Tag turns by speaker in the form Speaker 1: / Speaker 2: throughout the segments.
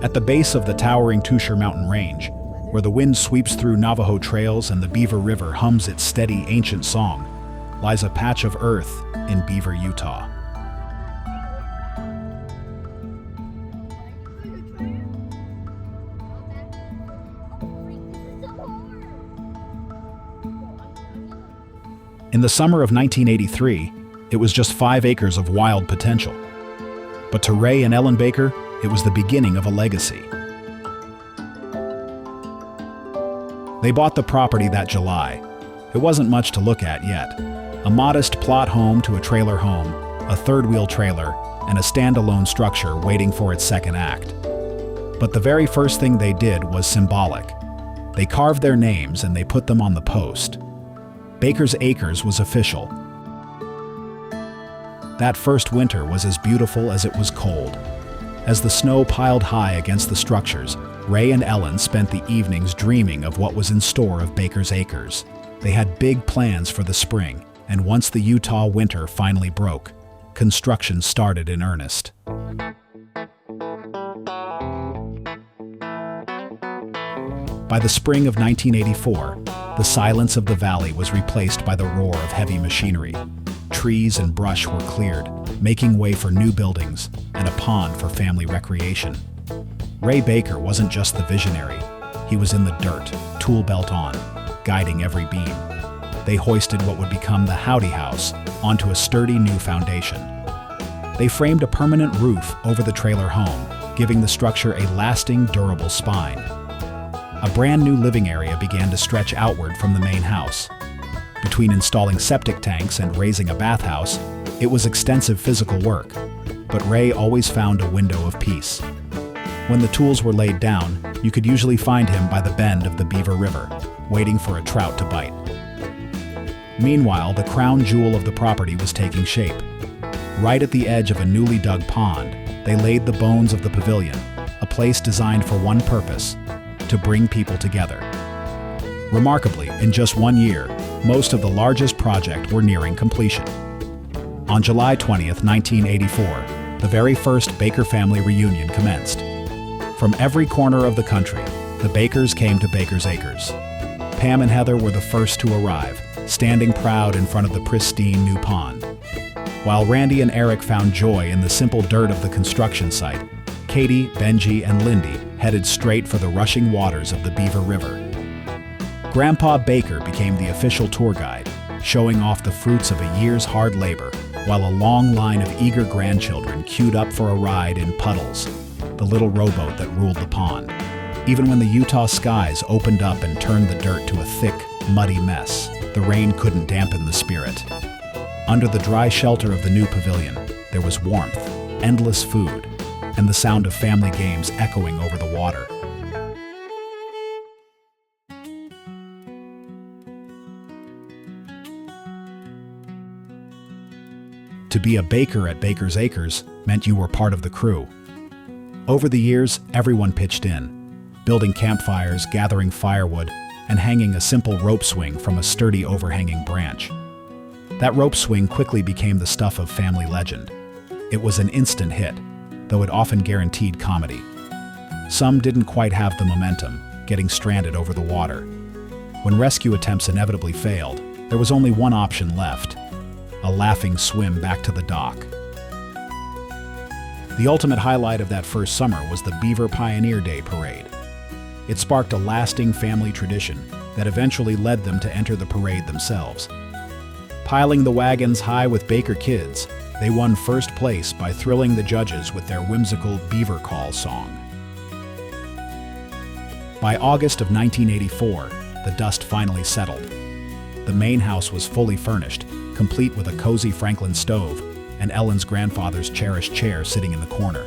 Speaker 1: At the base of the towering Tushar mountain range, where the wind sweeps through Navajo trails and the Beaver River hums its steady ancient song, lies a patch of earth in Beaver, Utah. In the summer of 1983, it was just 5 acres of wild potential. But to Ray and Ellen Baker, it was the beginning of a legacy. They bought the property that July. It wasn't much to look at yet. A modest plot home to a trailer home, a third-wheel trailer, and a standalone structure waiting for its second act. But the very first thing they did was symbolic. They carved their names and they put them on the post. Baker's Acres was official. That first winter was as beautiful as it was cold. As the snow piled high against the structures, Ray and Ellen spent the evenings dreaming of what was in store of Baker's Acres. They had big plans for the spring, and once the Utah winter finally broke, construction started in earnest. By the spring of 1984, the silence of the valley was replaced by the roar of heavy machinery. Trees and brush were cleared, making way for new buildings and a pond for family recreation. Ray Baker wasn't just the visionary. He was in the dirt, tool belt on, guiding every beam. They hoisted what would become the Howdy House onto a sturdy new foundation. They framed a permanent roof over the trailer home, giving the structure a lasting, durable spine. A brand new living area began to stretch outward from the main house. Between installing septic tanks and raising a bathhouse, it was extensive physical work, but Ray always found a window of peace. When the tools were laid down, you could usually find him by the bend of the Beaver River, waiting for a trout to bite. Meanwhile, the crown jewel of the property was taking shape. Right at the edge of a newly dug pond, they laid the bones of the pavilion, a place designed for one purpose: to bring people together. Remarkably, in just 1 year, most of the largest projects were nearing completion. On July 20th, 1984, the very first Baker family reunion commenced. From every corner of the country, the Bakers came to Baker's Acres. Pam and Heather were the first to arrive, standing proud in front of the pristine new pond. While Randy and Eric found joy in the simple dirt of the construction site, Katie, Benji, and Lindy headed straight for the rushing waters of the Beaver River. Grandpa Baker became the official tour guide, showing off the fruits of a year's hard labor, while a long line of eager grandchildren queued up for a ride in Puddles, the little rowboat that ruled the pond. Even when the Utah skies opened up and turned the dirt to a thick, muddy mess, the rain couldn't dampen the spirit. Under the dry shelter of the new pavilion, there was warmth, endless food, and the sound of family games echoing over the water. To be a baker at Baker's Acres meant you were part of the crew. Over the years, everyone pitched in, building campfires, gathering firewood, and hanging a simple rope swing from a sturdy overhanging branch. That rope swing quickly became the stuff of family legend. It was an instant hit, though it often guaranteed comedy. Some didn't quite have the momentum, getting stranded over the water. When rescue attempts inevitably failed, there was only one option left: a laughing swim back to the dock. The ultimate highlight of that first summer was the Beaver Pioneer Day Parade. It sparked a lasting family tradition that eventually led them to enter the parade themselves. Piling the wagons high with Baker kids, they won first place by thrilling the judges with their whimsical Beaver Call song. By August of 1984, the dust finally settled. The main house was fully furnished, complete with a cozy Franklin stove and Ellen's grandfather's cherished chair sitting in the corner.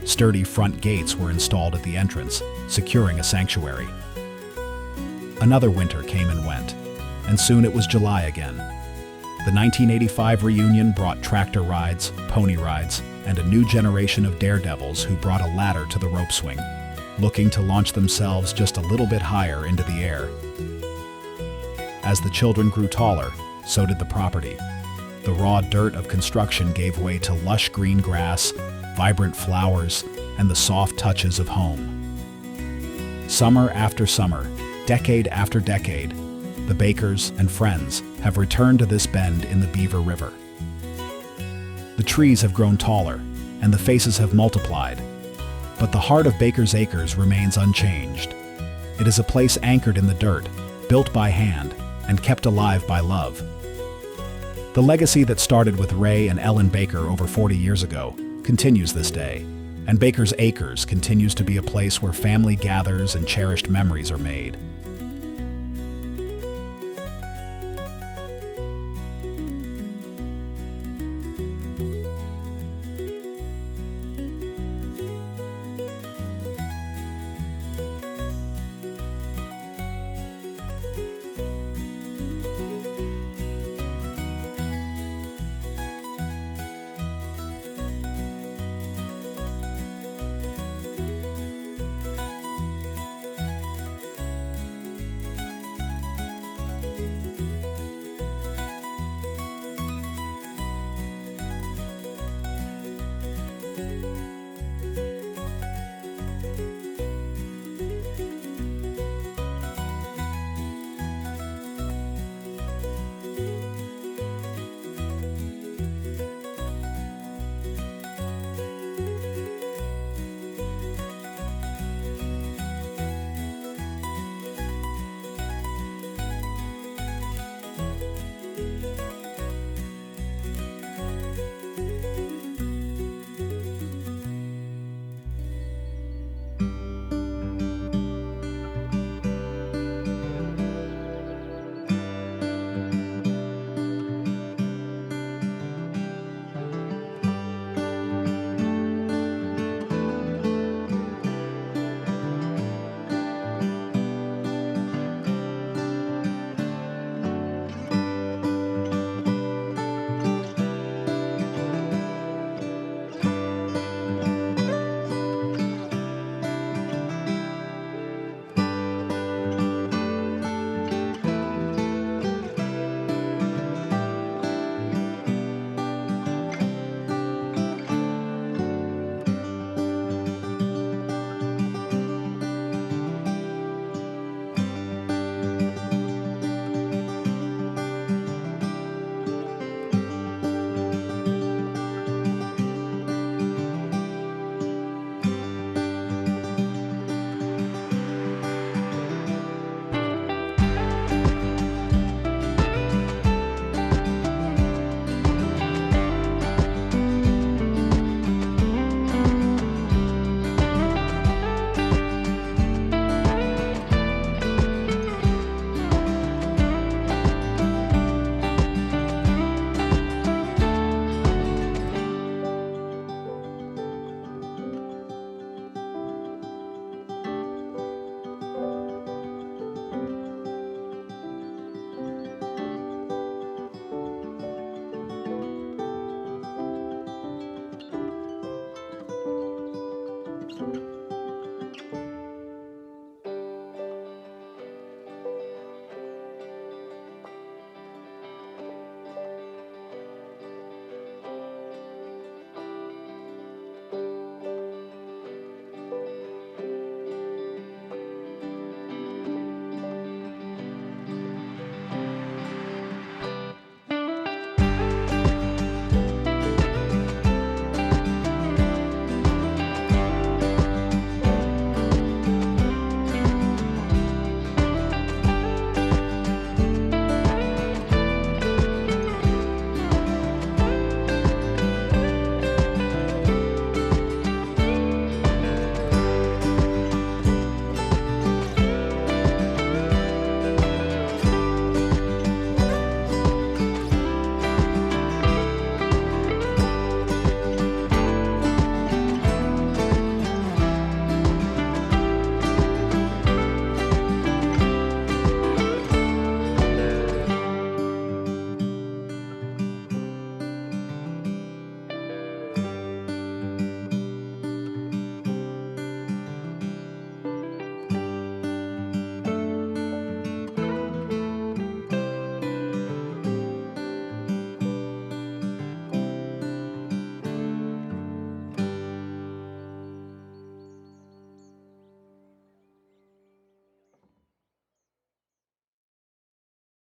Speaker 1: Sturdy front gates were installed at the entrance, securing a sanctuary. Another winter came and went, and soon it was July again. The 1985 reunion brought tractor rides, pony rides, and a new generation of daredevils who brought a ladder to the rope swing, looking to launch themselves just a little bit higher into the air. As the children grew taller, so did the property. The raw dirt of construction gave way to lush green grass, vibrant flowers, and the soft touches of home. Summer after summer, decade after decade, the Bakers and friends have returned to this bend in the Beaver River. The trees have grown taller, and the faces have multiplied, but the heart of Baker's Acres remains unchanged. It is a place anchored in the dirt, built by hand, and kept alive by love. The legacy that started with Ray and Ellen Baker over 40 years ago continues this day, and Baker's Acres continues to be a place where family gathers and cherished memories are made.